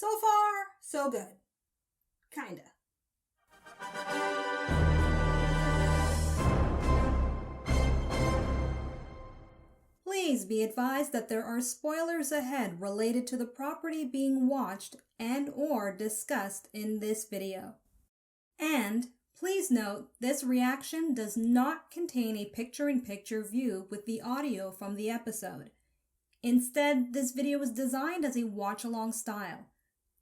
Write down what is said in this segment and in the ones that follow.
So far, so good. Kinda. Please be advised that there are spoilers ahead related to the property being watched and or discussed in this video. And please note, this reaction does not contain a picture-in-picture view with the audio from the episode. Instead, this video was designed as a watch-along style.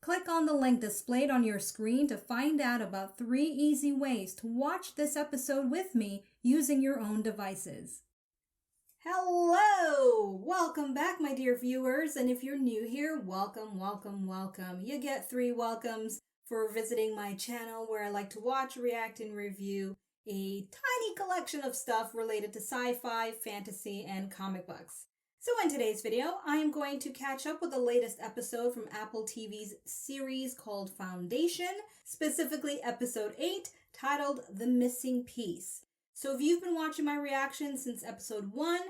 Click on the link displayed on your screen to find out about 3 easy ways to watch this episode with me using your own devices. Hello! Welcome back, my dear viewers, and if you're new here, welcome, welcome, welcome. You get 3 welcomes for visiting my channel where I like to watch, react, and review a tiny collection of stuff related to sci-fi, fantasy, and comic books. So in today's video, I am going to catch up with the latest episode from Apple TV's series called Foundation, specifically episode 8, titled The Missing Piece. So if you've been watching my reaction since episode 1,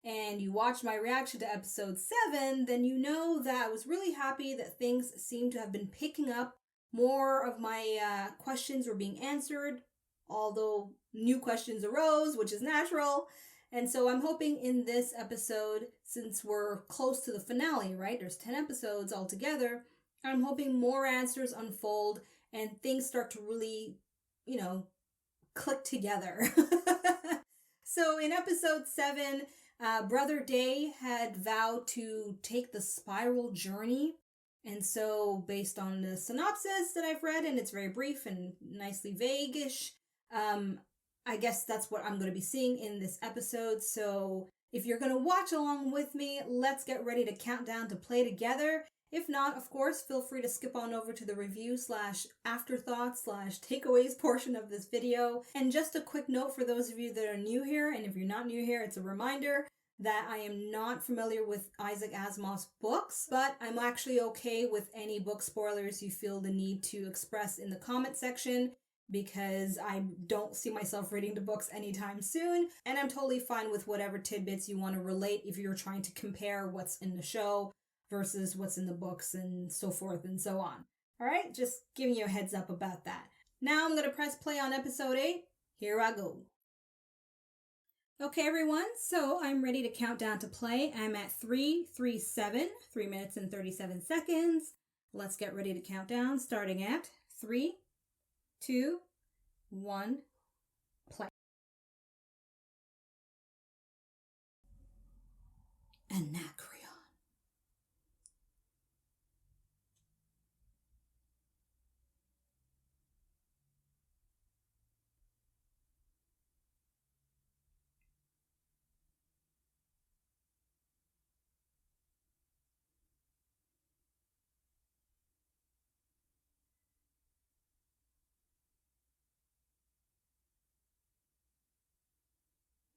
and you watched my reaction to episode 7, then you know that I was really happy that things seem to have been picking up. More of my questions were being answered, although new questions arose, which is natural. And so I'm hoping in this episode, since we're close to the finale, right? There's 10 episodes altogether. I'm hoping more answers unfold and things start to really, click together. So in episode 7, Brother Day had vowed to take the spiral journey. And so based on the synopsis that I've read, and it's very brief and nicely vague-ish, I guess that's what I'm going to be seeing in this episode. So if you're going to watch along with me, let's get ready to count down to play together. If not, of course, feel free to skip on over to the review/afterthoughts/takeaways portion of this video. And just a quick note for those of you that are new here, and if you're not new here, it's a reminder that I am not familiar with Isaac Asimov's books, but I'm actually okay with any book spoilers you feel the need to express in the comment section, because I don't see myself reading the books anytime soon, and I'm totally fine with whatever tidbits you want to relate if you're trying to compare what's in the show versus what's in the books and so forth and so on. Alright, just giving you a heads up about that. Now I'm going to press play on episode 8. Here I go. Okay everyone, so I'm ready to count down to play. I'm at 3:37, 3 minutes and 37 seconds. Let's get ready to count down, starting at 3, 2, 1, play. Anacreon.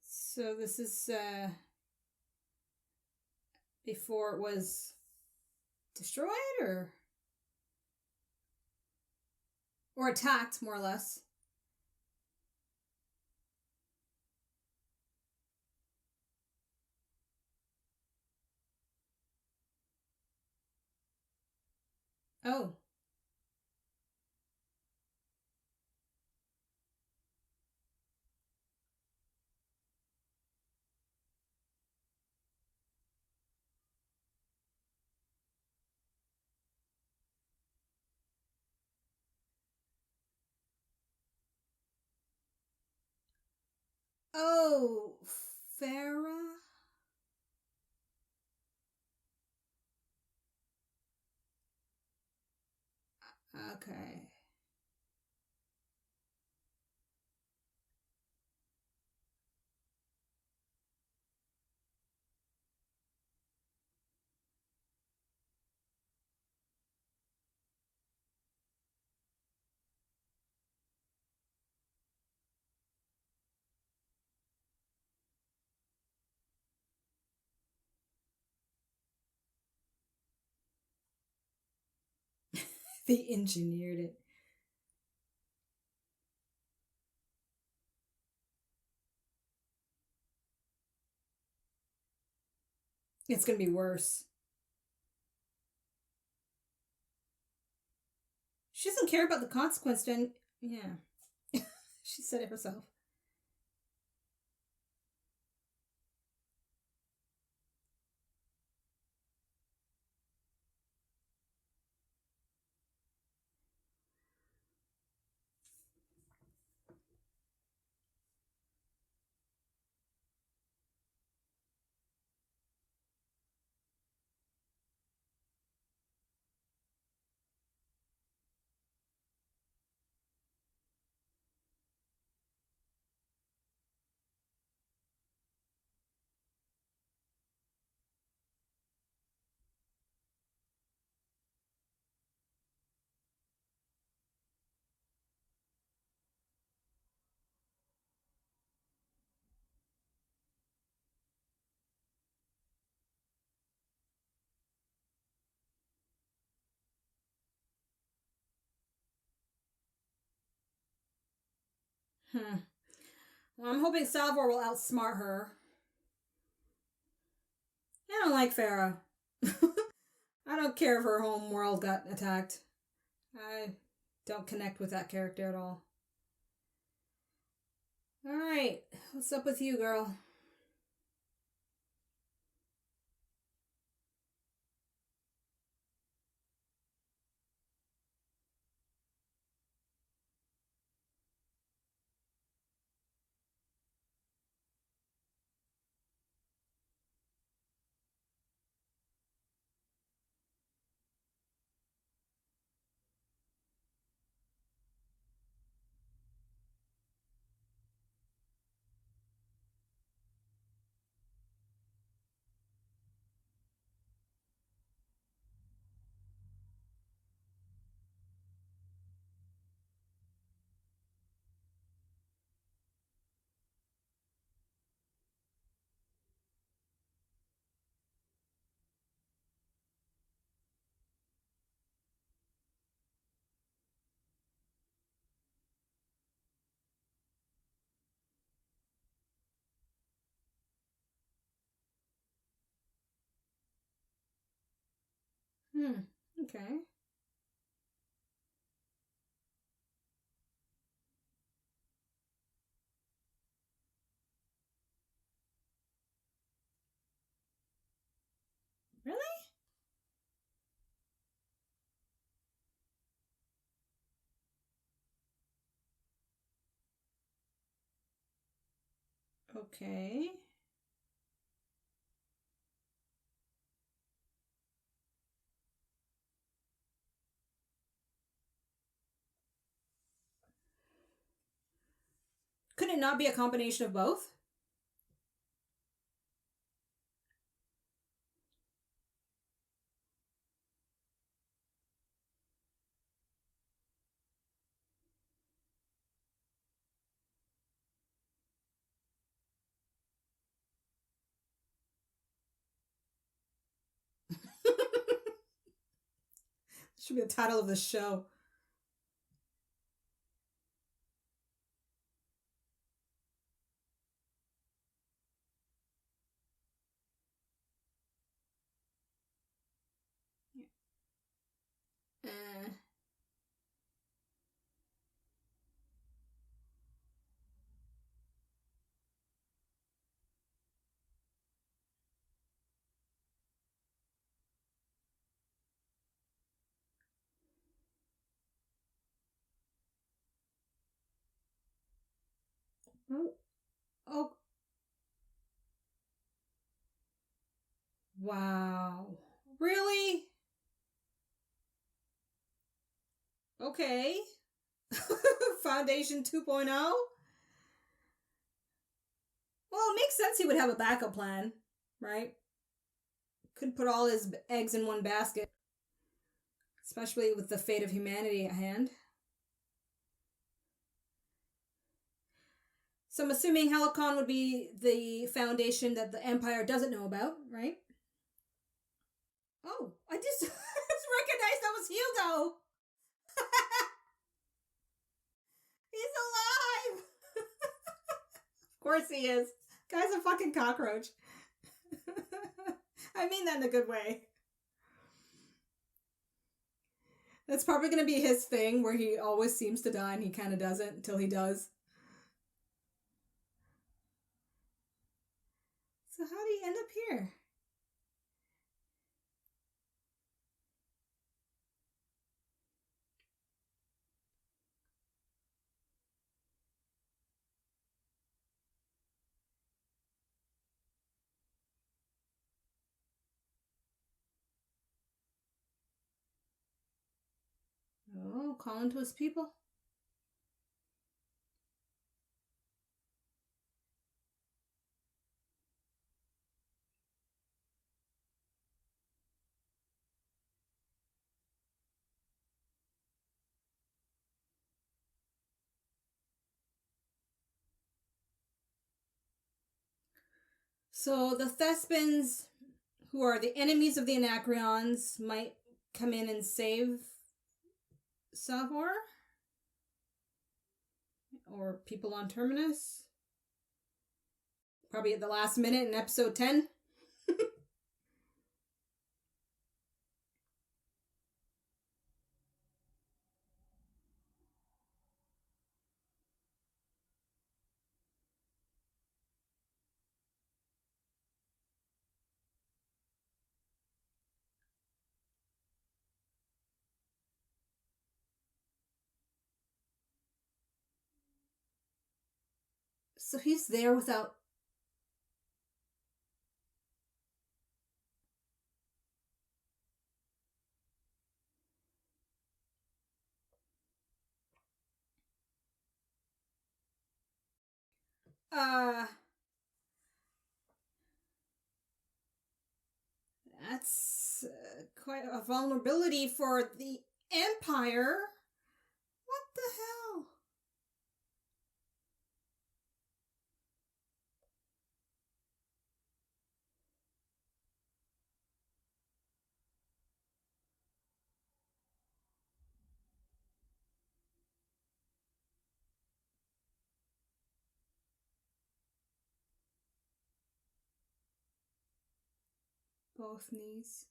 So this is before it was destroyed or attacked, more or less. Oh. Oh, Farah? Okay. They engineered it. It's gonna be worse. She doesn't care about the consequence, then. Yeah. She said it herself. Hmm. Well, I'm hoping Salvor will outsmart her. I don't like Farah. I don't care if her home world got attacked. I don't connect with that character at all. Alright, what's up with you, girl? Okay. Really? Okay. Could it not be a combination of both? Should be the title of the show. Uh, oh, wow. Really? Okay. Foundation 2.0? Well, it makes sense he would have a backup plan, right? Couldn't put all his eggs in one basket, especially with the fate of humanity at hand. So I'm assuming Helicon would be the foundation that the Empire doesn't know about, right? Oh, I just, just recognized that was Hugo. He's alive. Of course he is. Guy's a fucking cockroach. I mean that in a good way. That's probably going to be his thing where he always seems to die and he kind of doesn't until he does. So how do you end up here? Oh, calling to his people. So the Thespins, who are the enemies of the Anacreons, might come in and save Salvor? Or people on Terminus? Probably at the last minute in episode 10. So he's there without... That's quite a vulnerability for the Empire. What the hell? Both knees.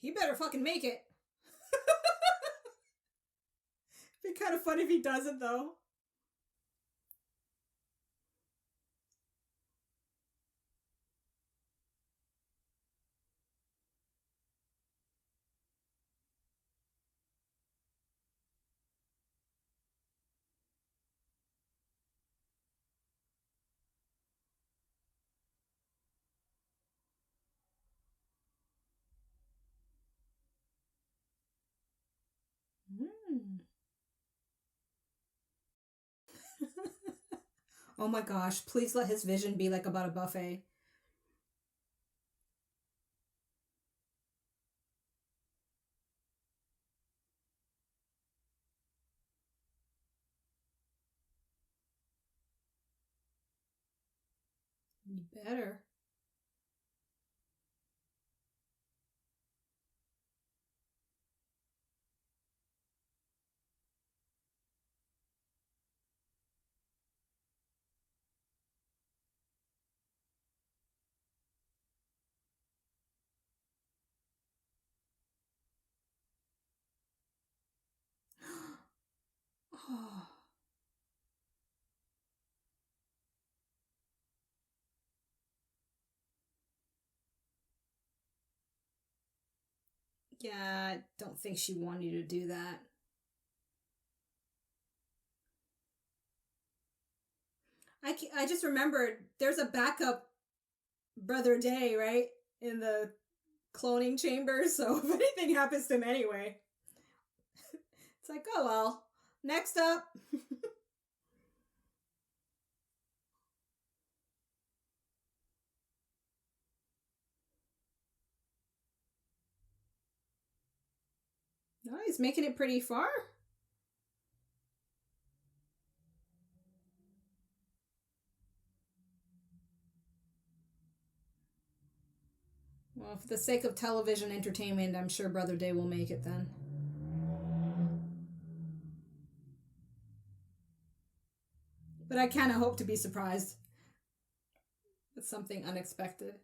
He better fucking make it. It'd be kind of funny if he doesn't, though. Oh my gosh, please let his vision be like about a buffet. You better. Oh. Yeah, I don't think she wanted you to do that. I just remembered there's a backup Brother Day, right? In the cloning chamber, so if anything happens to him anyway. It's like, oh well. Next up. No, he's making it pretty far. Well, for the sake of television entertainment, I'm sure Brother Day will make it then. But I kind of hope to be surprised with something unexpected.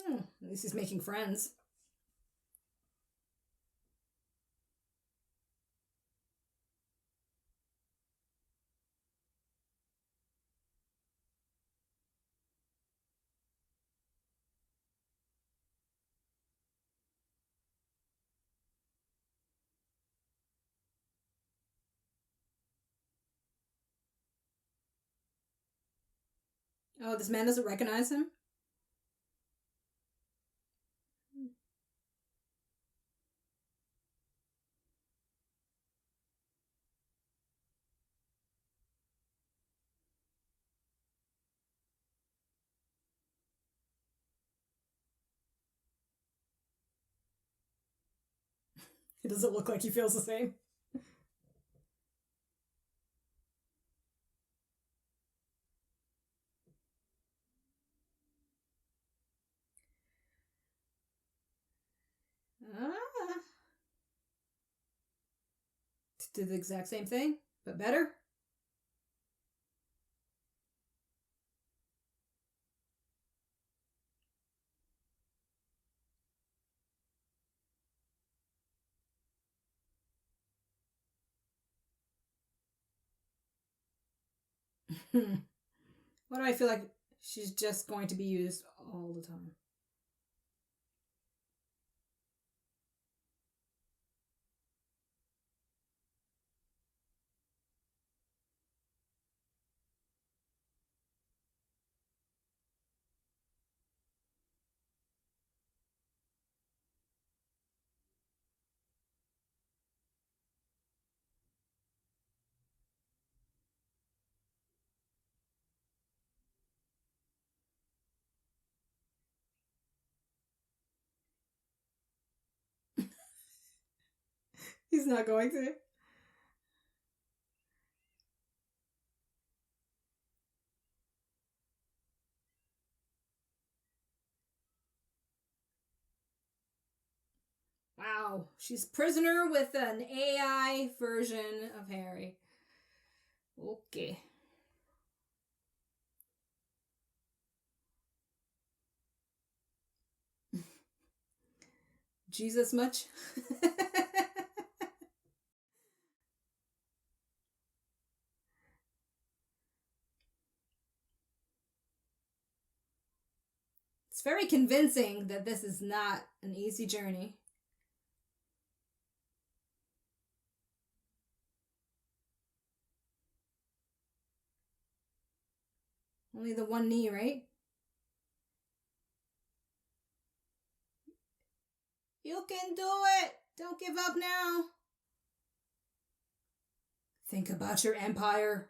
Hmm. At least he's making friends. Oh, this man doesn't recognize him? It doesn't look like he feels the same. Ah. Did the exact same thing, but better? Why do I feel like she's just going to be used all the time? He's not going to. Wow, she's prisoner with an AI version of Harry. Okay. Jesus much? It's very convincing that this is not an easy journey. Only the one knee, right? You can do it! Don't give up now! Think about your empire.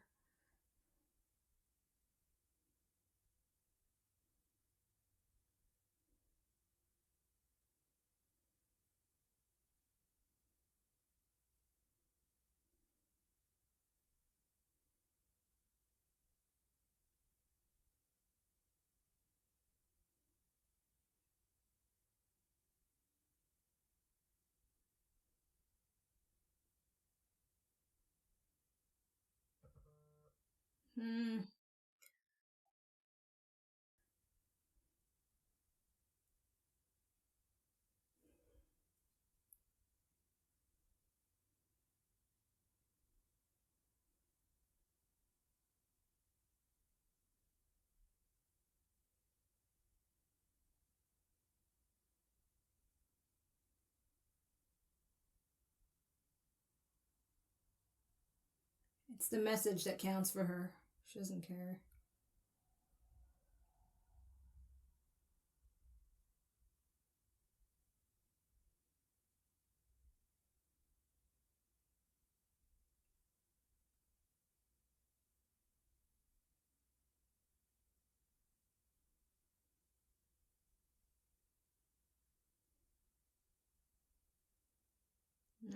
Hmm. It's the message that counts for her. She doesn't care.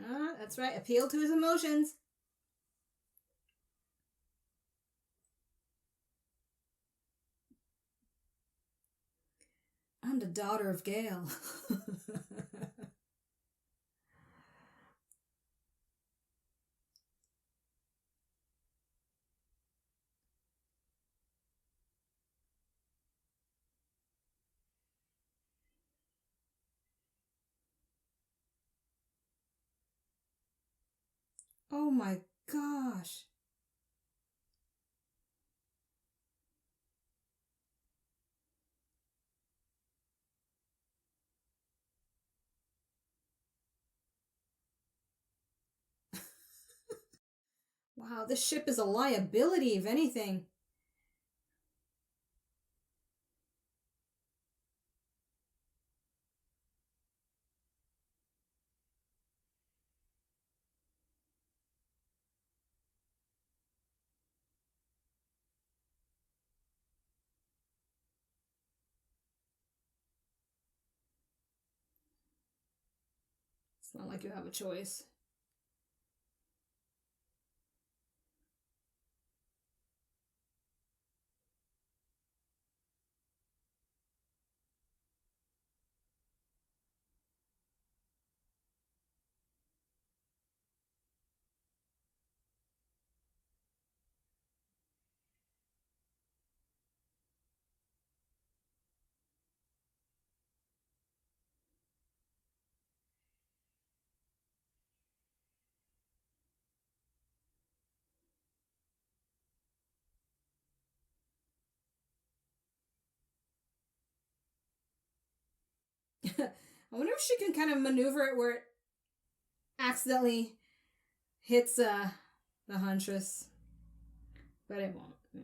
Ah, that's right. Appeal to his emotions. I'm the daughter of Gale. Oh my gosh. Wow, this ship is a liability, if anything. It's not like you have a choice. I wonder if she can kind of maneuver it where it accidentally hits the Huntress. But it won't. Yeah.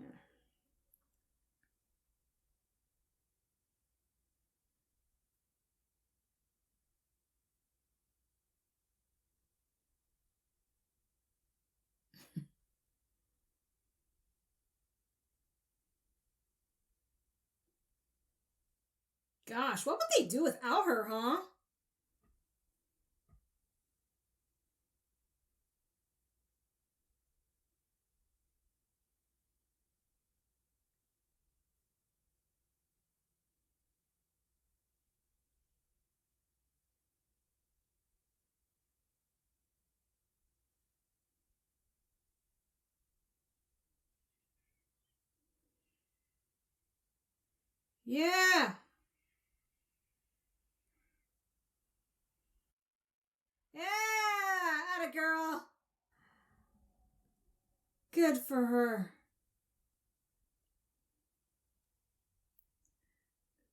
Gosh, what would they do without her, huh? Yeah. Yeah. Atta girl. Good for her.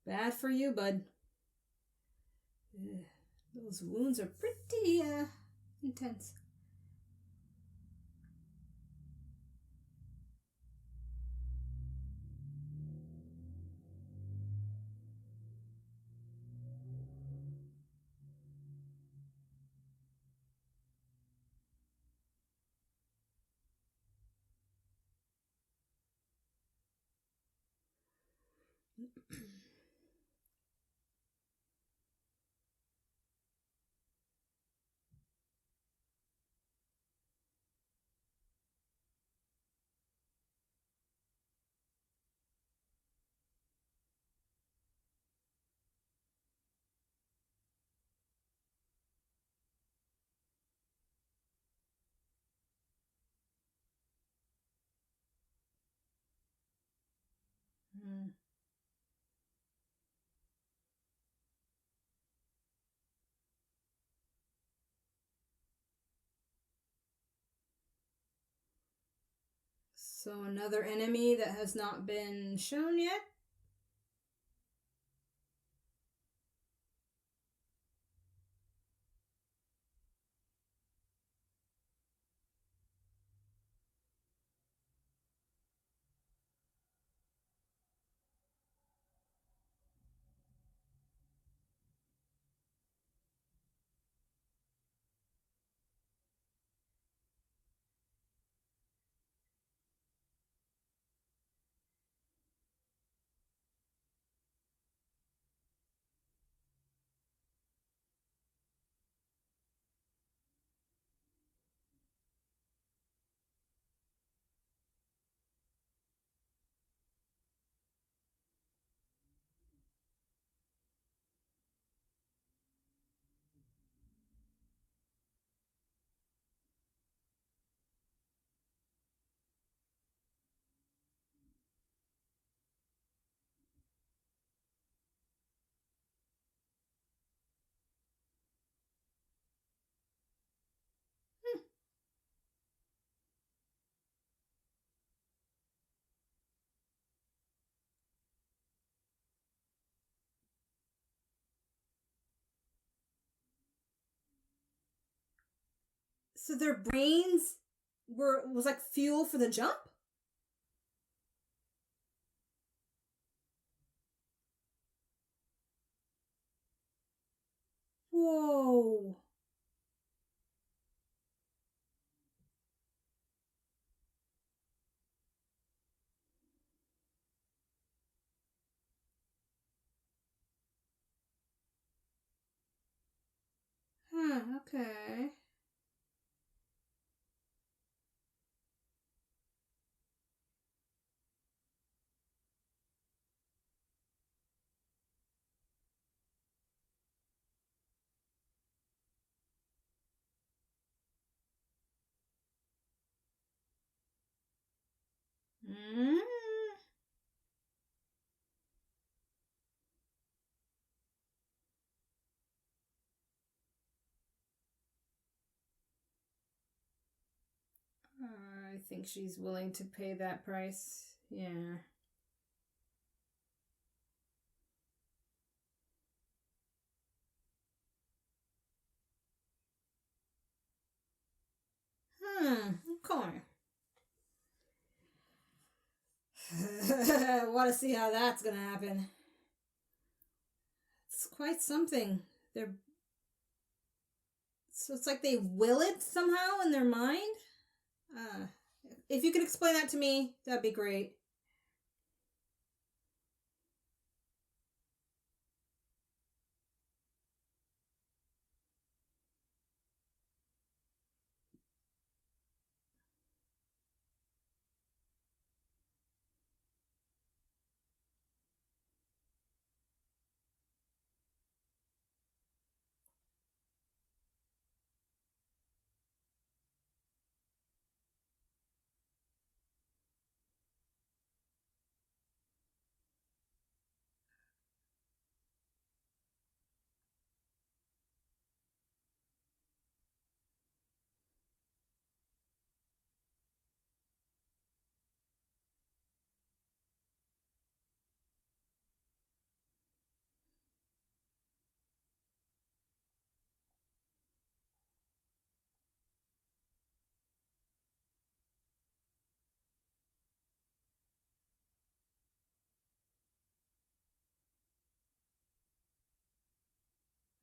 Bad for you, bud. Ugh, those wounds are pretty intense. Hmm. So another enemy that has not been shown yet? So their brains was like fuel for the jump? Whoa. Huh, okay. Mm. I think she's willing to pay that price. Yeah. Okay. I want to see how that's gonna happen. It's quite something. They're so it's like they will it somehow in their mind. Uh, if you could explain that to me, that'd be great.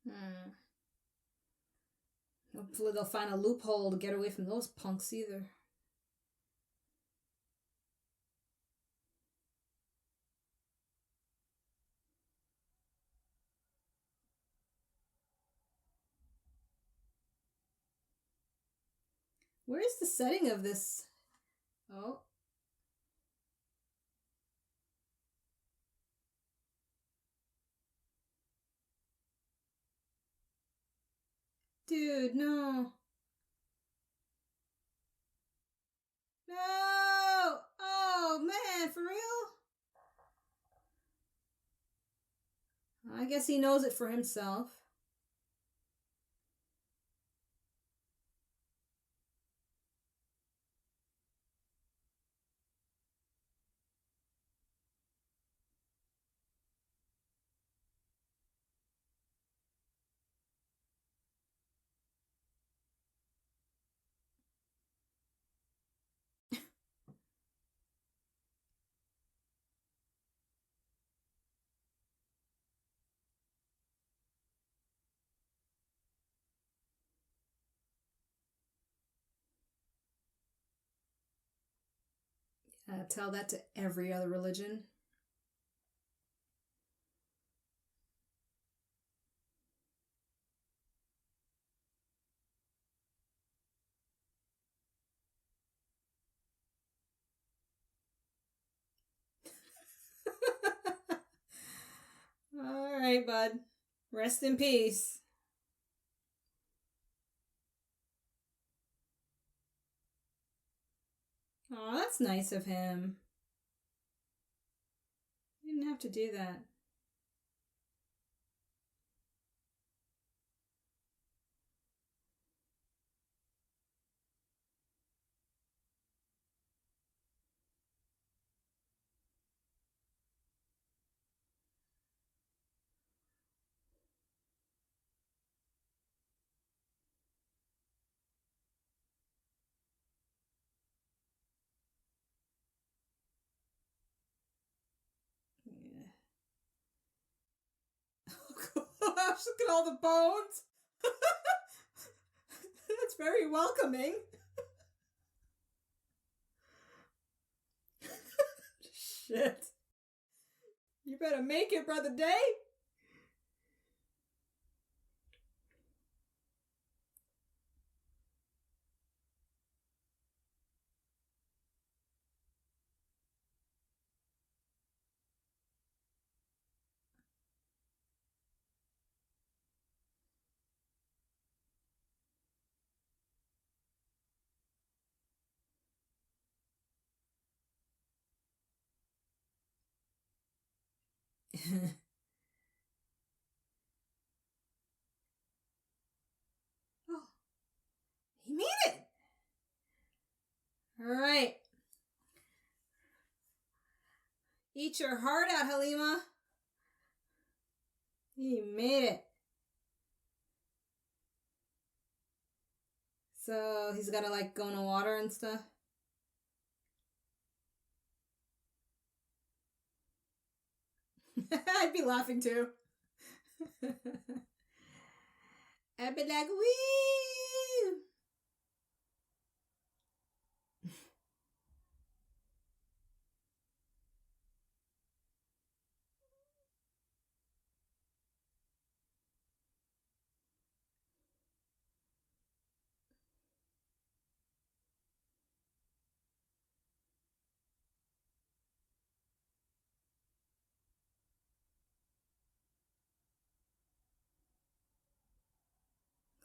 Hmm. Hopefully they'll find a loophole to get away from those punks either. Where's the setting of this? Oh. Dude, no. No! Oh, man, for real? I guess he knows it for himself. Tell that to every other religion. All right, bud. Rest in peace. Oh, that's nice of him. You didn't have to do that. Yeah. Oh gosh, look at all the bones. That's very welcoming. Shit. You better make it, Brother Day. Oh, he made it. All right. Eat your heart out, Halima. He made it. So he's gotta like go in the water and stuff. I'd be laughing too. I'd be like, woo!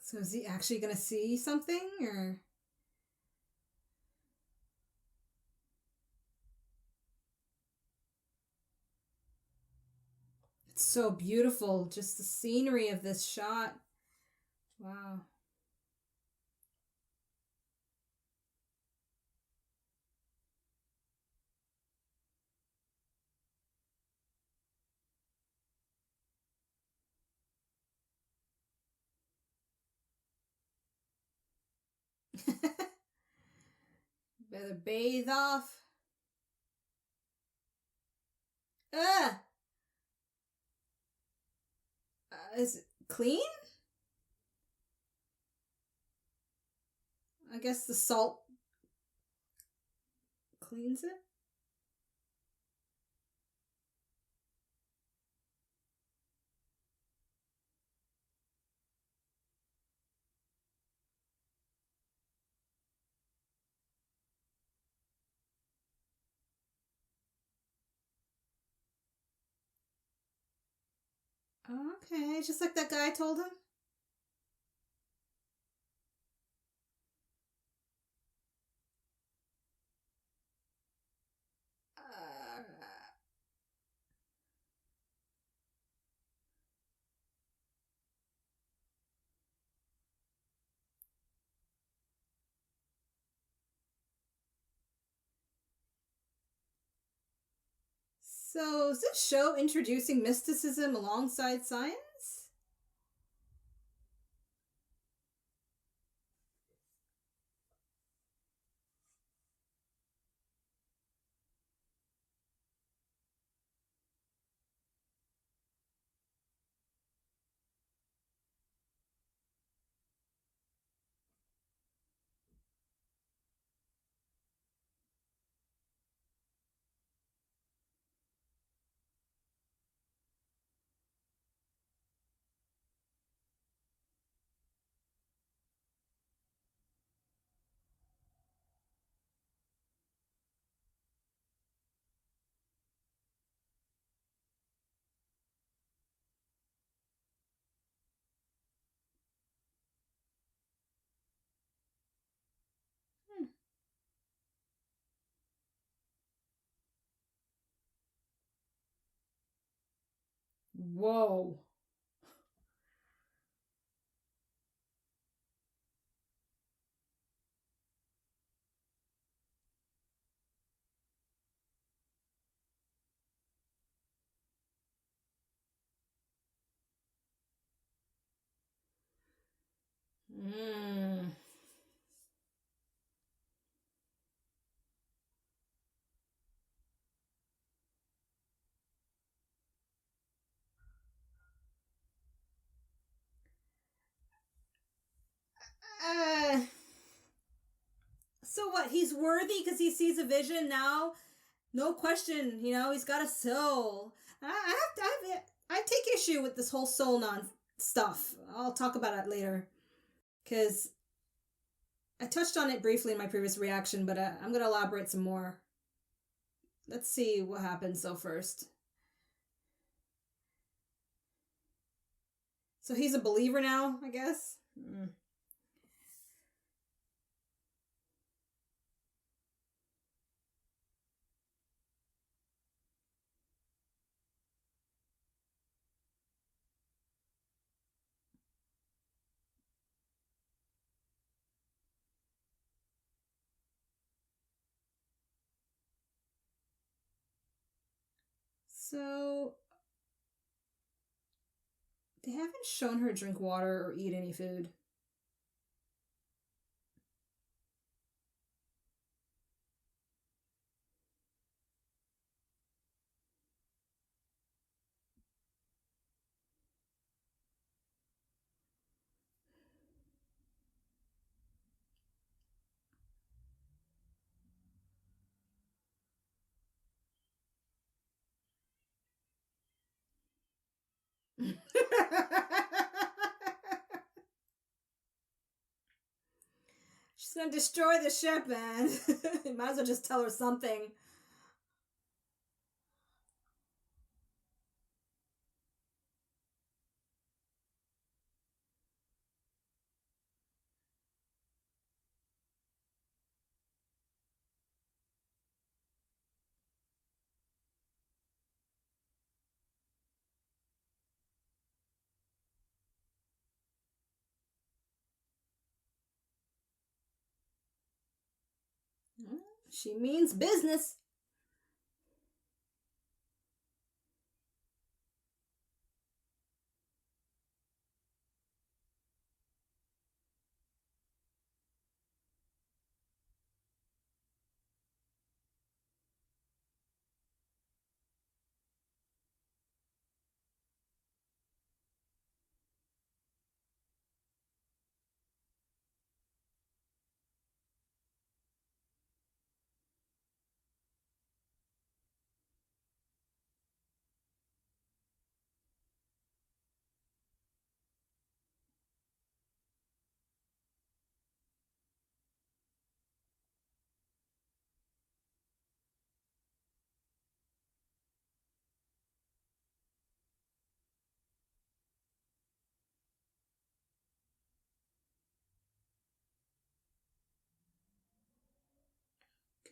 So is he actually gonna see something, or? It's so beautiful, just the scenery of this shot. Wow. Better bathe off. Ugh! Is it clean? I guess the salt cleans it. Okay, just like that guy told him. Uh, so, is this show introducing mysticism alongside science? Hmm. Whoa. Mm. Uh, so what? He's worthy because he sees a vision now. No question. He's got a soul. I take issue with this whole soul non stuff. I'll talk about it later because I touched on it briefly in my previous reaction, but I'm gonna elaborate some more. Let's see what happens though first. So he's a believer now, I guess. Mm. So they haven't shown her drink water or eat any food. She's gonna destroy the ship, man. Might as well just tell her something. She means business.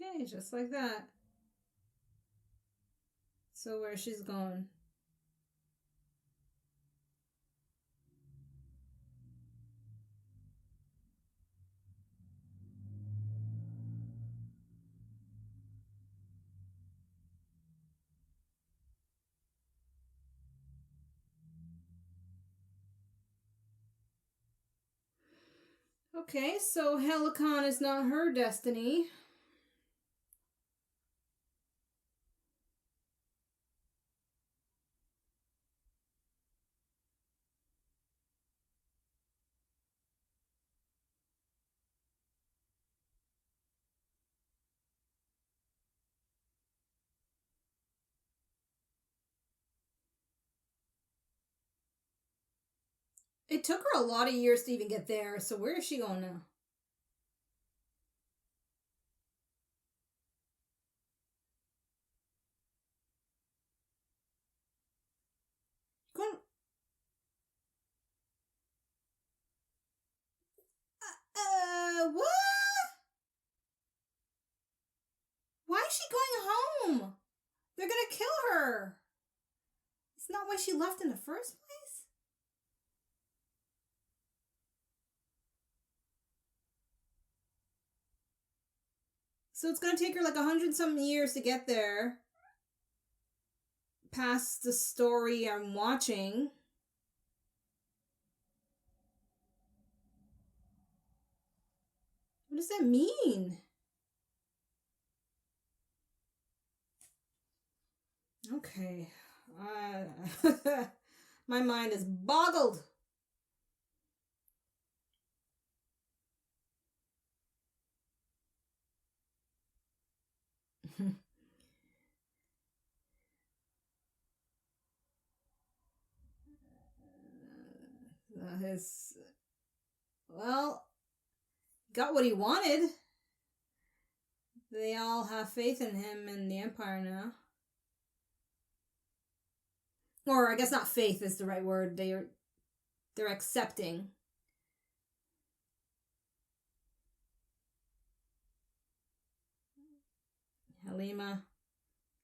Okay, just like that. So where she's going? Okay, so Helicon is not her destiny. It took her a lot of years to even get there, so where is she going now? Going. What? Why is she going home? They're gonna kill her. It's not why she left in the first place. So it's gonna take her like 100-something years to get there. Past the story I'm watching. What does that mean? Okay. My mind is boggled. His, well, got what he wanted. They all have faith in him and the Empire now. Or I guess not faith is the right word. They're accepting. Halima,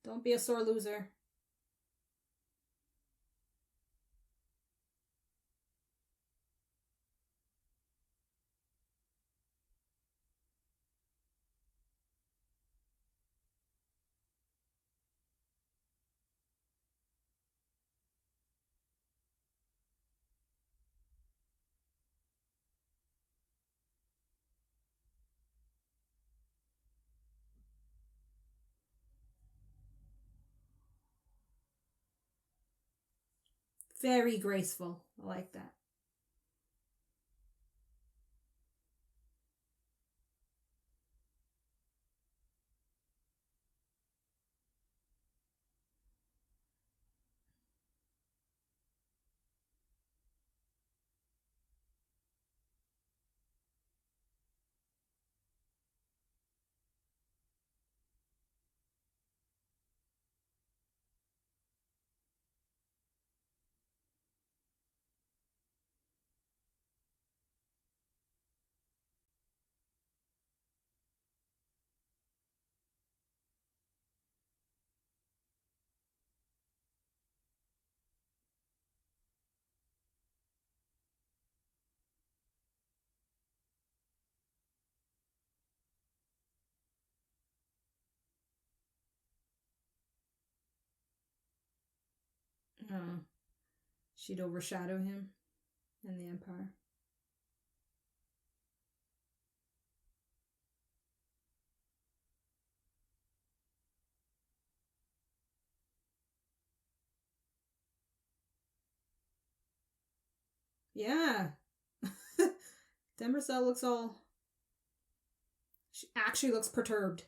don't be a sore loser. Very graceful. I like that. She'd overshadow him and the Empire. Yeah. Demerzel looks all... She actually looks perturbed.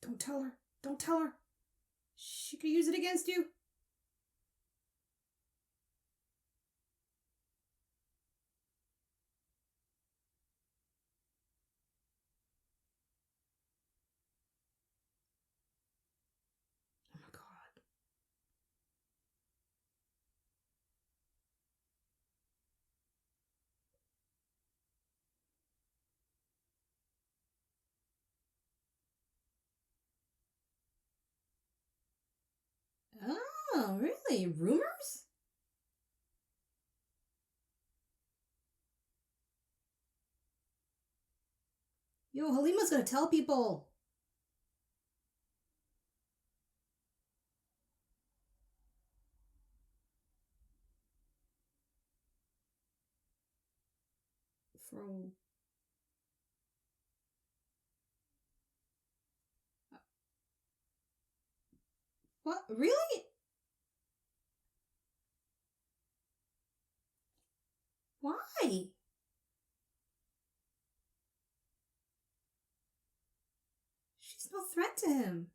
Don't tell her. Don't tell her. She could use it against you. Oh my God. Oh, really? Rumors? Yo, Halima's gonna tell people. For what? Really? Why? She's no threat to him.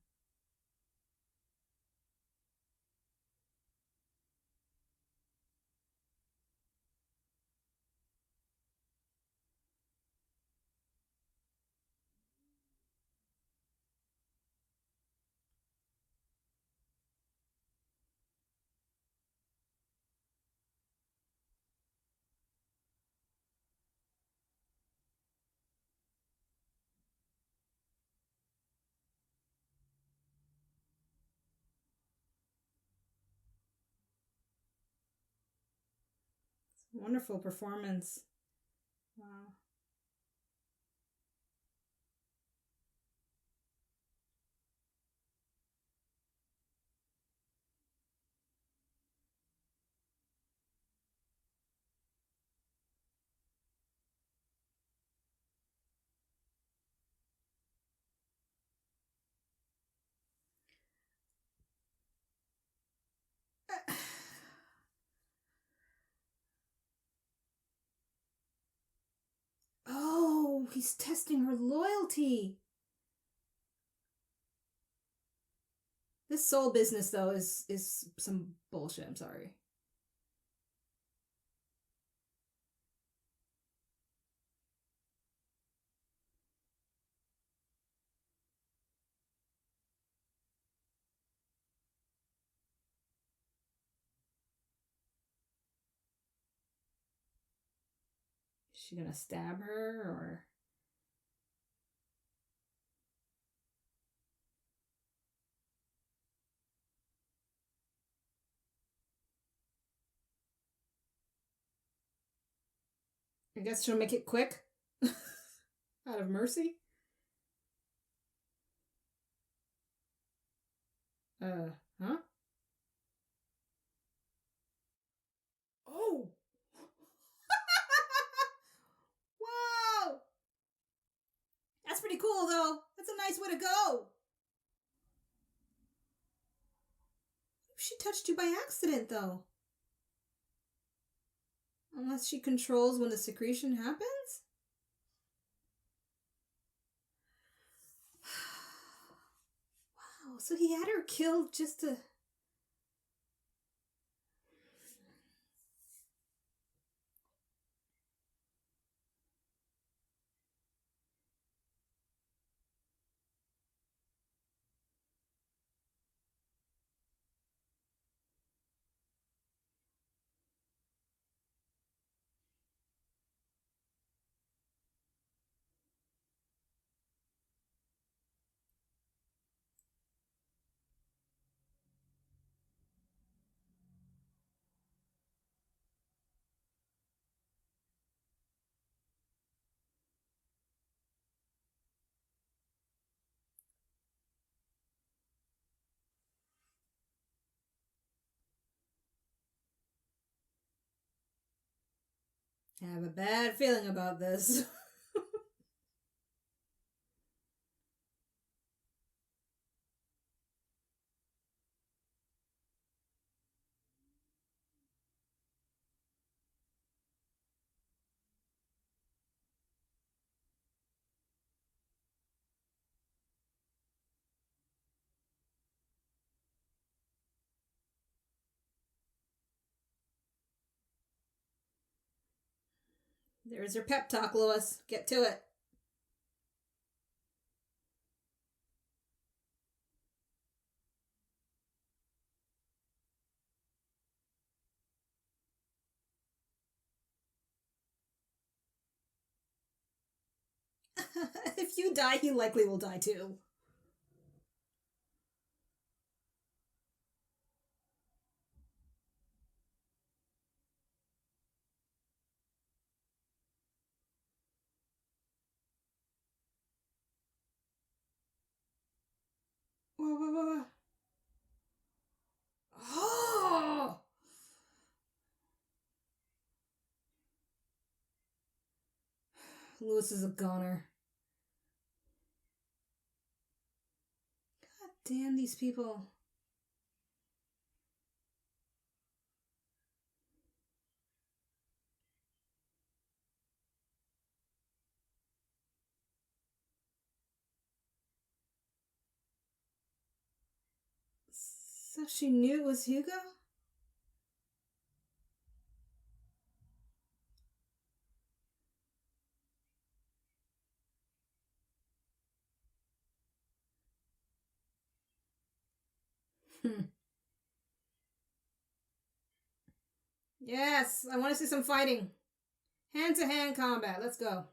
Wonderful performance. Wow. Oh, he's testing her loyalty. This soul business, though, is some bullshit. I'm sorry. Is she gonna stab her or? I guess she'll make it quick. Out of mercy. Huh? Oh! Wow! That's pretty cool, though. That's a nice way to go. She touched you by accident, though. Unless she controls when the secretion happens? Wow, so he had her killed just to... I have a bad feeling about this. There's your pep talk, Lois. Get to it. If you die, he likely will die too. Whoa. Oh! Lewis is a goner. God damn these people. So she knew it was Hugo? Yes, I want to see some fighting. Hand-to-hand combat. Let's go.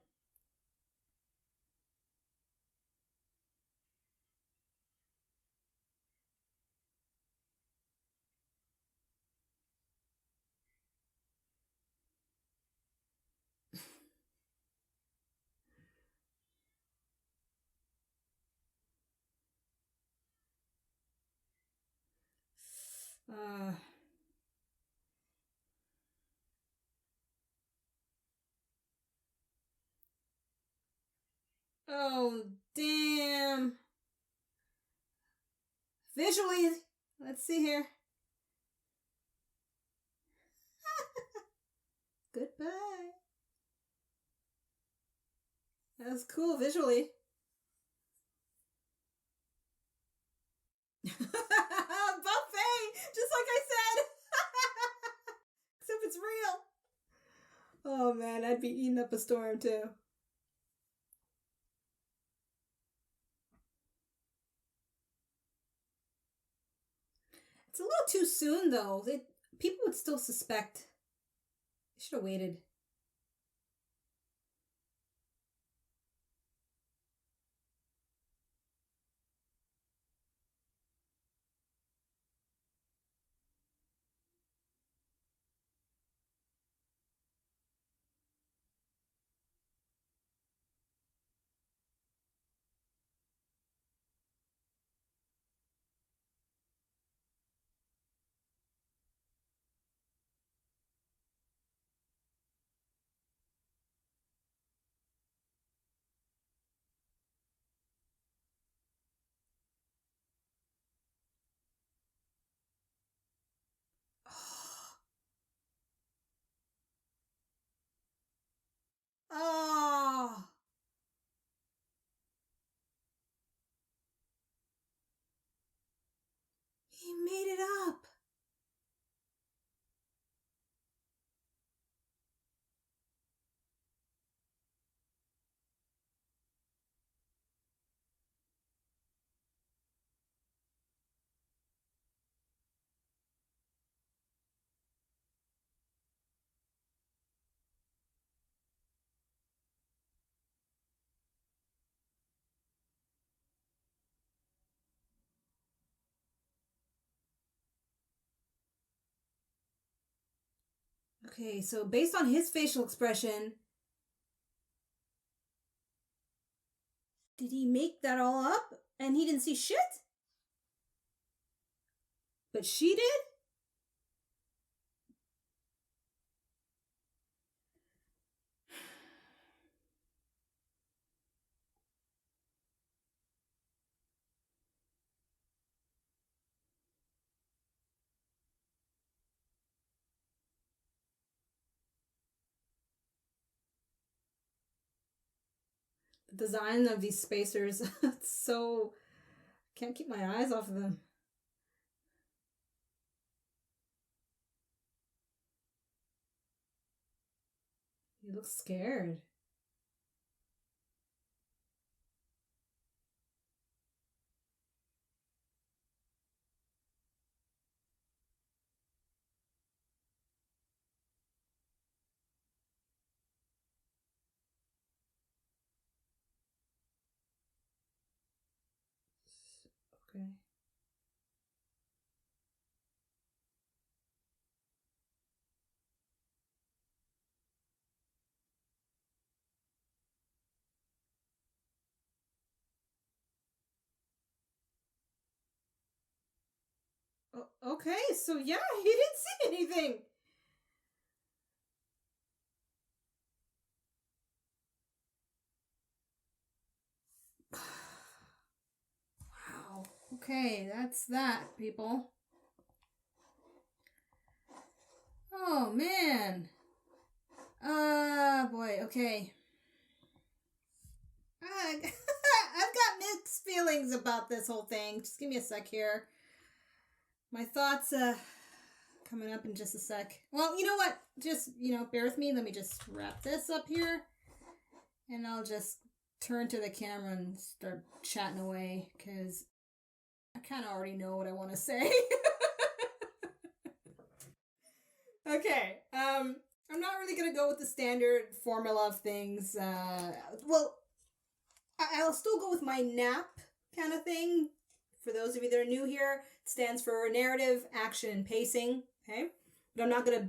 Uh... Oh, damn. Visually, let's see here. Goodbye. That was cool visually. Buffet! Just like I said! Except it's real. Oh man, I'd be eating up a storm too. It's a little too soon though. People would still suspect. They should have waited. Oh, he made it up. Okay, so based on his facial expression, did he make that all up and he didn't see shit? But she did? The design of these spacers, it's so... Can't keep my eyes off of them. You look scared. Okay. Okay, so yeah, he didn't see anything. Wow. Okay, that's that, people. Oh, man. Boy, okay. I've got mixed feelings about this whole thing. Just give me a sec here. My thoughts, coming up in just a sec. Well, you know what? Just, bear with me. Let me just wrap this up here. And I'll just turn to the camera and start chatting away, because I kind of already know what I want to say. Okay, I'm not really going to go with the standard formula of things. Well, I'll still go with my NAP kind of thing. For those of you that are new here, it stands for narrative, action, and pacing, okay? But I'm not going to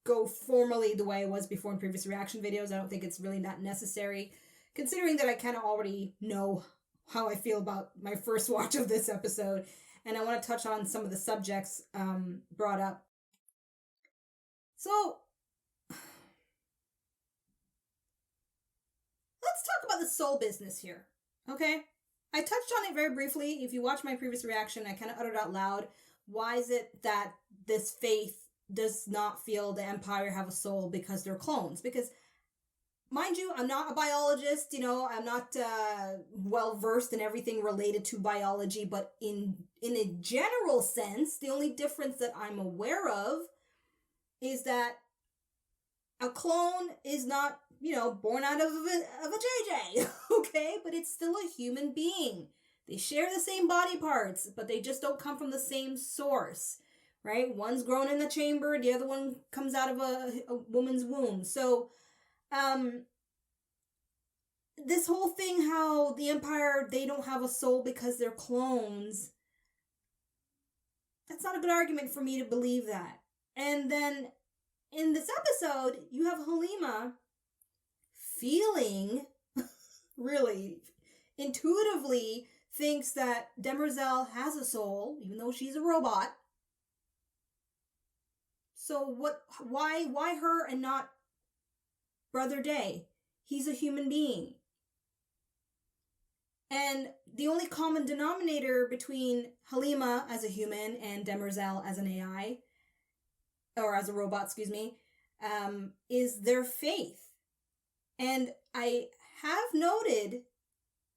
go formally the way I was before in previous reaction videos. I don't think it's really not necessary, considering that I kind of already know how I feel about my first watch of this episode. And I want to touch on some of the subjects brought up. So, let's talk about the soul business here, okay? I touched on it very briefly. If you watch my previous reaction, I kind of uttered out loud, why is it that this faith does not feel the Empire have a soul because they're clones? Because, mind you, I'm not a biologist, I'm not well-versed in everything related to biology, but in a general sense, the only difference that I'm aware of is that a clone is not, born out of a JJ, okay? But it's still a human being. They share the same body parts, but they just don't come from the same source, right? One's grown in the chamber, the other one comes out of a woman's womb. So, this whole thing how the Empire, they don't have a soul because they're clones, that's not a good argument for me to believe that. And then in this episode, you have Halima feeling, really, intuitively thinks that Demerzel has a soul, even though she's a robot. So why her and not Brother Day? He's a human being. And the only common denominator between Halima as a human and Demerzel as an AI, or as a robot, is their faith. And I have noted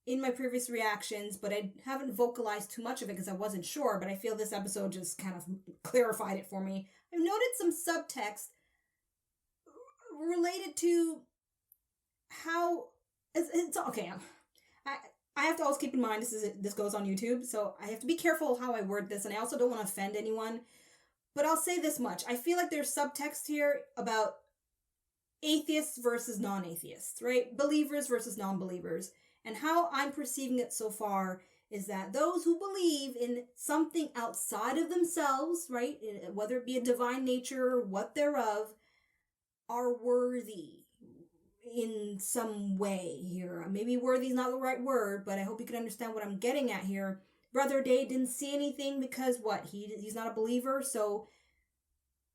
in my previous reactions, but I haven't vocalized too much of it because I wasn't sure, but I feel this episode just kind of clarified it for me. I've noted some subtext related to how it's okay. I have to always keep in mind this goes on YouTube, so I have to be careful how I word this, and I also don't want to offend anyone. But I'll say this much. I feel like there's subtext here about atheists versus non-atheists, right? Believers versus non-believers. And how I'm perceiving it so far is that those who believe in something outside of themselves, right, whether it be a divine nature or what thereof, are worthy in some way here. Maybe worthy is not the right word, but I hope you can understand what I'm getting at here. Brother Day didn't see anything because what? He's not a believer, so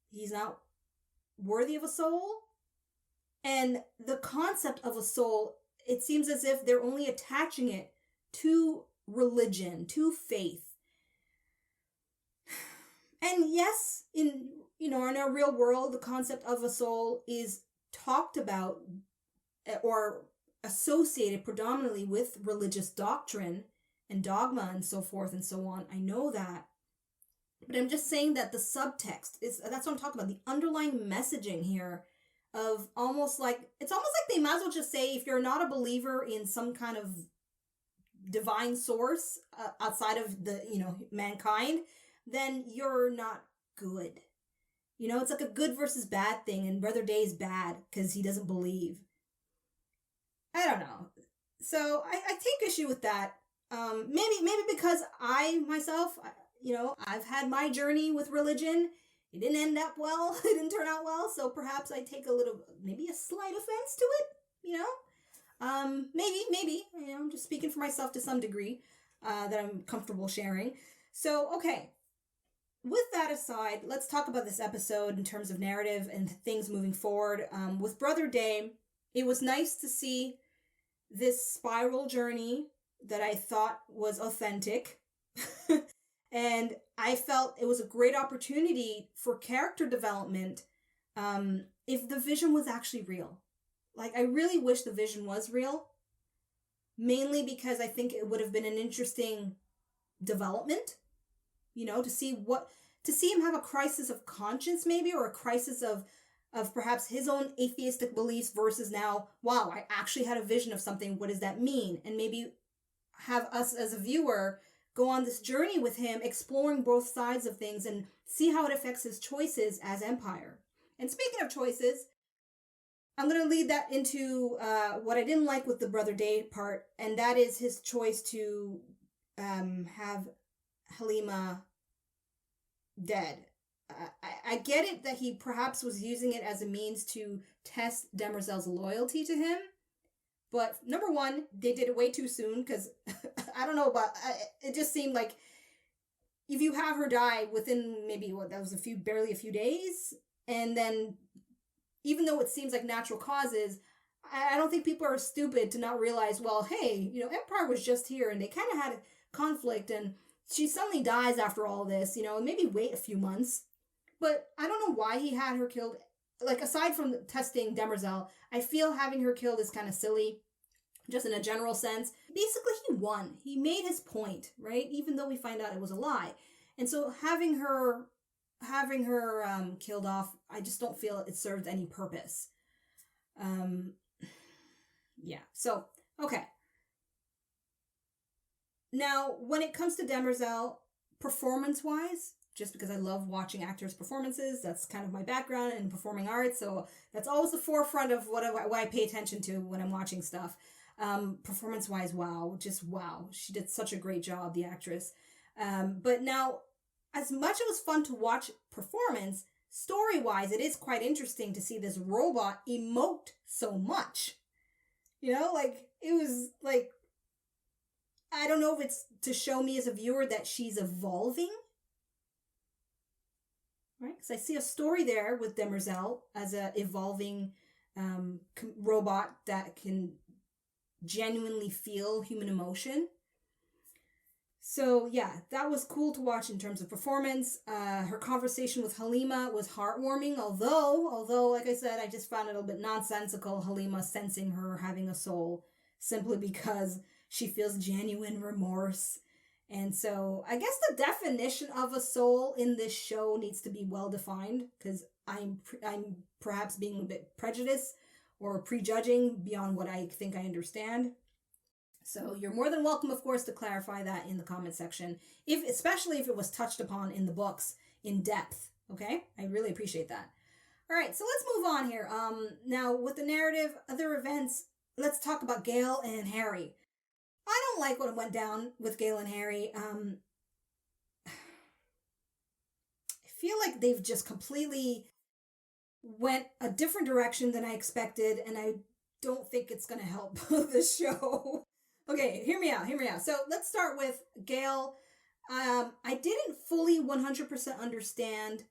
he's not worthy of a soul? And the concept of a soul, it seems as if they're only attaching it to religion, to faith. And yes, in our real world, the concept of a soul is talked about or associated predominantly with religious doctrine and dogma and so forth and so on. I know that. But I'm just saying that the subtext that's what I'm talking about. The underlying messaging here of almost like, it's almost like they might as well just say, if you're not a believer in some kind of divine source outside of the, mankind, then you're not good. It's like a good versus bad thing, and Brother Day's bad because he doesn't believe. I don't know. So I take issue with that. Maybe because I myself, I've had my journey with religion. It didn't end up well. It didn't turn out well. So perhaps I take maybe a slight offense to it. Maybe. I'm just speaking for myself to some degree that I'm comfortable sharing. So, okay. With that aside, let's talk about this episode in terms of narrative and things moving forward. With Brother Day, it was nice to see this spiral journey that I thought was authentic. And I felt it was a great opportunity for character development if the vision was actually real. Like, I really wish the vision was real, mainly because I think it would have been an interesting development, to see him have a crisis of conscience maybe, or a crisis of perhaps his own atheistic beliefs versus now, wow, I actually had a vision of something. What does that mean? And maybe have us as a viewer go on this journey with him, exploring both sides of things and see how it affects his choices as Empire. And speaking of choices, I'm going to lead that into what I didn't like with the Brother Day part, and that is his choice to have Halima dead. I get it that he perhaps was using it as a means to test Demerzel's loyalty to him. But number one, they did it way too soon because I don't know it just seemed like if you have her die within maybe barely a few days, and then even though it seems like natural causes, I don't think people are stupid to not realize, well, hey, Empire was just here and they kind of had a conflict and she suddenly dies after all this, and maybe wait a few months. But I don't know why he had her killed. Like, aside from testing Demerzel, I feel having her killed is kind of silly, just in a general sense. Basically, he won. He made his point, right? Even though we find out it was a lie. And so having her killed off, I just don't feel it served any purpose. Yeah. So, okay. Now, when it comes to Demerzel, performance-wise, just because I love watching actors' performances, that's kind of my background in performing arts, so that's always the forefront of what I pay attention to when I'm watching stuff. Performance-wise, wow, just wow. She did such a great job, the actress. But now, as much as it was fun to watch performance, story-wise, it is quite interesting to see this robot emote so much. It was like, I don't know if it's to show me as a viewer that she's evolving, right? Because I see a story there with Demerzel as a evolving robot that can genuinely feel human emotion. So yeah, that was cool to watch in terms of performance. Her conversation with Halima was heartwarming, although, like I said, I just found it a little bit nonsensical, Halima sensing her having a soul simply because she feels genuine remorse. And so I guess the definition of a soul in this show needs to be well defined, because I'm perhaps being a bit prejudiced or prejudging beyond what I think I understand. So you're more than welcome, of course, to clarify that in the comment section, especially if it was touched upon in the books in depth. Okay, I really appreciate that. All right, so let's move on here. Now with the narrative, other events, let's talk about Gale and Harry. I don't like what went down with Gale and Harry. I feel like they've just completely went a different direction than I expected, and I don't think it's going to help the show. Okay, hear me out. So let's start with Gale. I didn't fully 100% understand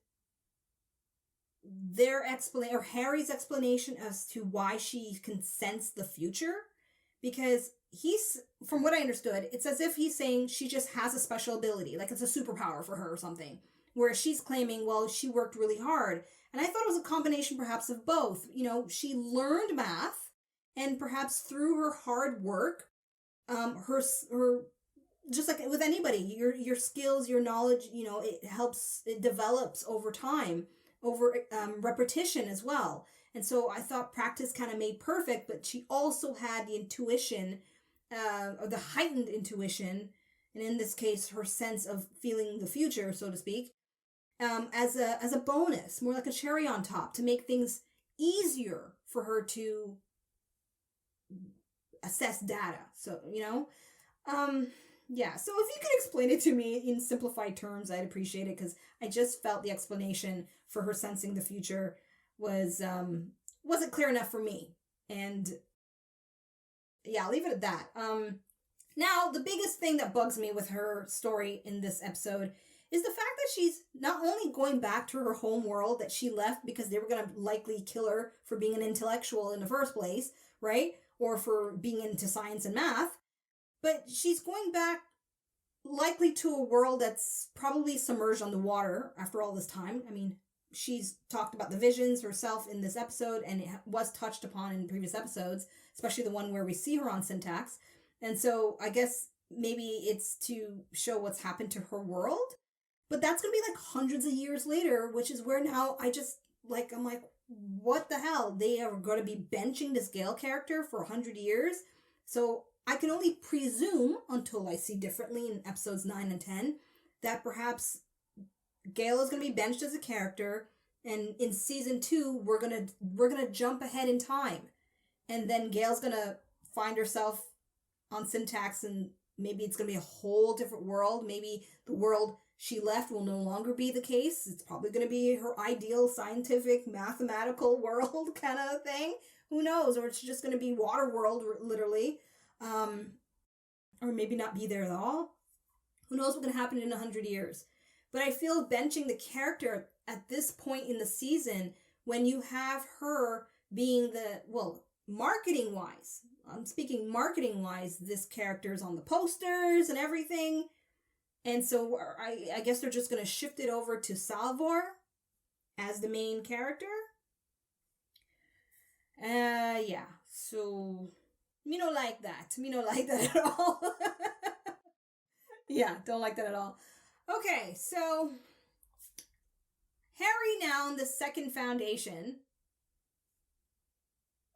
their explanation, or Harry's explanation, as to why she can sense the future, because from what I understood, it's as if he's saying she just has a special ability, like it's a superpower for her or something, where she's claiming, well, she worked really hard. And I thought it was a combination perhaps of both. She learned math, and perhaps through her hard work, her just like with anybody, your skills, your knowledge, it develops over time, over repetition as well. And so I thought practice kind of made perfect, but she also had the intuition, or the heightened intuition, and in this case, her sense of feeling the future, so to speak, as a bonus, more like a cherry on top, to make things easier for her to assess data. So, yeah. So if you could explain it to me in simplified terms, I'd appreciate it, because I just felt the explanation for her sensing the future wasn't clear enough for me. And yeah, I'll leave it at that. Now, the biggest thing that bugs me with her story in this episode is the fact that she's not only going back to her home world that she left because they were going to likely kill her for being an intellectual in the first place, right? Or for being into science and math, but she's going back likely to a world that's probably submerged underwater after all this time. I mean, she's talked about the visions herself in this episode, and it was touched upon in previous episodes, especially the one where we see her on Syntax. And so I guess maybe it's to show what's happened to her world. But that's going to be like hundreds of years later, which is where now I'm like, what the hell? They are going to be benching this Gale character for 100 years. So I can only presume, until I see differently in episodes 9 and 10, that perhaps Gale is going to be benched as a character. And in season 2, we're gonna jump ahead in time. And then Gale's going to find herself on Syntax, and maybe it's going to be a whole different world. Maybe the world she left will no longer be the case. It's probably going to be her ideal scientific, mathematical world kind of thing. Who knows? Or it's just going to be water world, literally. Or maybe not be there at all. Who knows what's going to happen in 100 years. But I feel benching the character at this point in the season, when you have her being marketing-wise, I'm speaking marketing-wise, this character is on the posters and everything. And so I guess they're just going to shift it over to Salvor as the main character. Yeah. So, me don't like that. Me don't like that at all. Yeah, don't like that at all. Okay, so Harry now in the second foundation.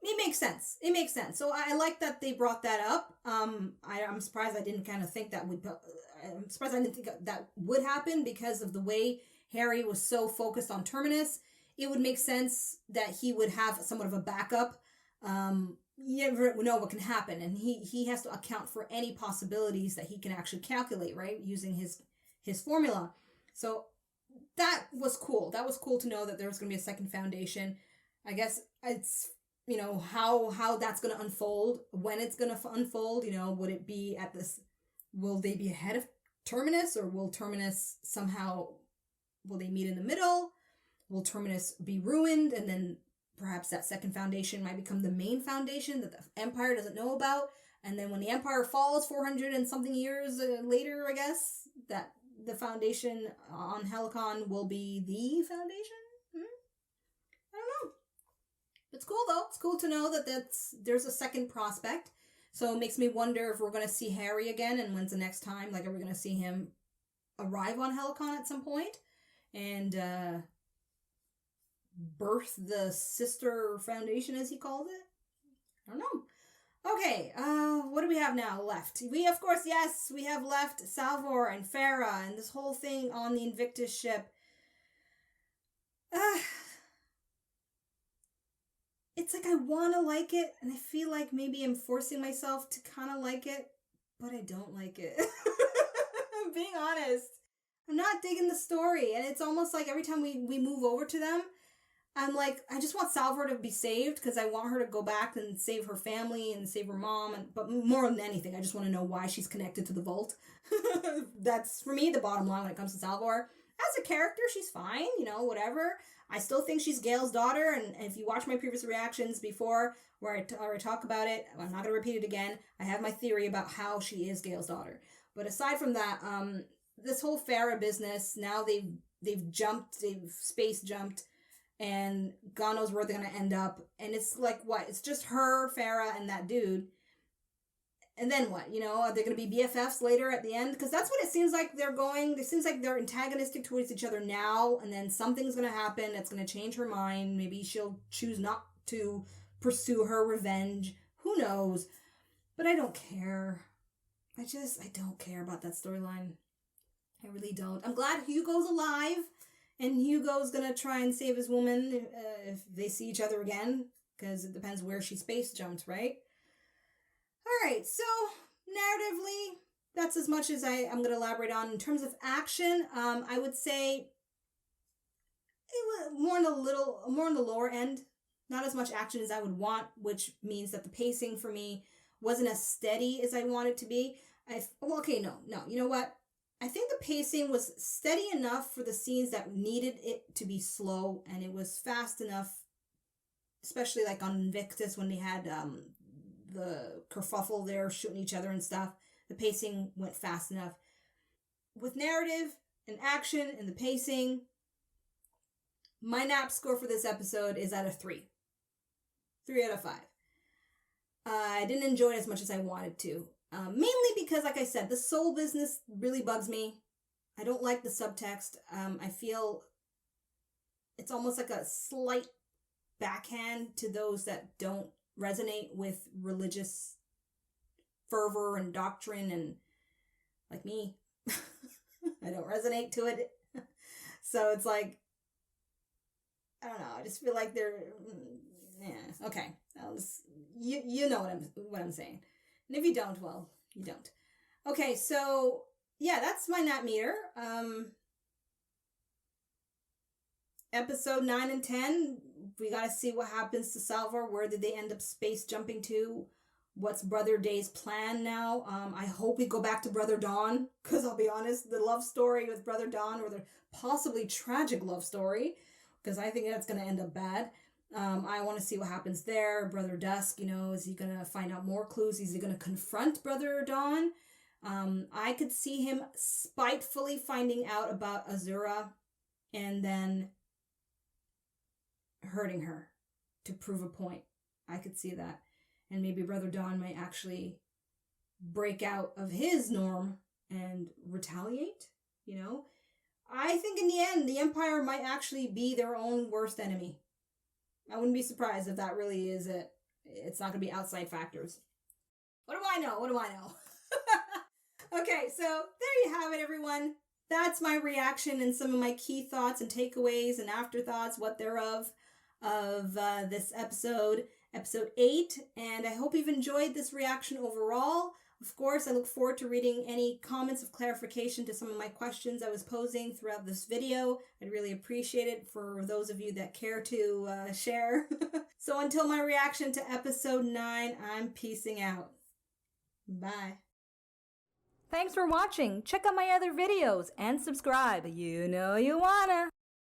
It makes sense. It makes sense. So I like that they brought that up. I'm surprised I didn't kind of think that would. I'm surprised I didn't think that would happen, because of the way Harry was so focused on Terminus. It would make sense that he would have somewhat of a backup. You never know what can happen, and he has to account for any possibilities that he can actually calculate, right, using his formula. So that was cool. That was cool to know that there was going to be a second foundation. I guess it's, how that's going to unfold, when it's going to unfold. Would it be will they be ahead of Terminus, or will Terminus will they meet in the middle? Will Terminus be ruined, and then perhaps that second foundation might become the main foundation that the Empire doesn't know about? And then when the Empire falls 400 and something years later, I guess, that the foundation on Helicon will be the foundation? I don't know. It's cool, though. It's cool to know that there's a second prospect. So it makes me wonder if we're going to see Harry again, and when's the next time? Like, are we going to see him arrive on Helicon at some point and birth the sister foundation, as he called it? I don't know. Okay, what do we have now left? We have left Salvor and Farah and this whole thing on the Invictus ship. It's like I want to like it, and I feel like maybe I'm forcing myself to kind of like it, but I don't like it. I'm being honest. I'm not digging the story, and it's almost like every time we move over to them, I'm like, I just want Salvor to be saved, because I want her to go back and save her family and save her mom, but more than anything, I just want to know why she's connected to the vault. That's, for me, the bottom line when it comes to Salvor. As a character, she's fine, whatever. I still think she's Gale's daughter, and if you watch my previous reactions before, where I talk about it, I'm not going to repeat it again. I have my theory about how she is Gale's daughter. But aside from that, this whole Farah business, now they've space jumped, and God knows where they're going to end up. And it's like, what? It's just her, Farah, and that dude. And then what? You know, are they going to be BFFs later at the end? Because that's what it seems like they're going. It seems like they're antagonistic towards each other now, and then something's going to happen that's going to change her mind. Maybe she'll choose not to pursue her revenge. Who knows? But I don't care. I don't care about that storyline. I really don't. I'm glad Hugo's alive, and Hugo's going to try and save his woman if they see each other again, because it depends where she space jumped, right? All right, so narratively, that's as much as I'm going to elaborate on. In terms of action, I would say it was more on the lower end. Not as much action as I would want, which means that the pacing for me wasn't as steady as I want it to be. No. You know what? I think the pacing was steady enough for the scenes that needed it to be slow, and it was fast enough, especially like on Invictus when they had the kerfuffle there shooting each other and stuff. The pacing went fast enough. With narrative and action and the pacing, my NAP score for this episode is at a 3. 3 out of 5. I didn't enjoy it as much as I wanted to. Mainly because, like I said, the soul business really bugs me. I don't like the subtext. I feel it's almost like a slight backhand to those that don't resonate with religious fervor and doctrine, and like me, I don't resonate to it. So it's like, I don't know. I just feel like they're, yeah, okay. You know what I'm saying. And if you don't, well, you don't. Okay, so yeah, that's my nat meter. Episode 9 and 10, we gotta see what happens to Salvor. Where did they end up space jumping to? What's Brother Day's plan now? I hope we go back to Brother Dawn, because I'll be honest, the love story with Brother Dawn, or the possibly tragic love story, because I think that's going to end up bad. I want to see what happens there. Brother Dusk, is he going to find out more clues? Is he going to confront Brother Dawn? I could see him spitefully finding out about Azura and then hurting her to prove a point. I could see that. And maybe Brother Dawn might actually break out of his norm and retaliate, I think in the end, the Empire might actually be their own worst enemy. I wouldn't be surprised if that really is it. It's not going to be outside factors. What do I know? Okay, so there you have it, everyone. That's my reaction and some of my key thoughts and takeaways and afterthoughts, what thereof, of this episode 8. And I hope you've enjoyed this reaction overall. Of course, I look forward to reading any comments of clarification to some of my questions I was posing throughout this video. I'd really appreciate it for those of you that care to share. So until my reaction to episode 9, I'm peacing out. Bye. Thanks for watching. Check out my other videos and subscribe. You know you wanna.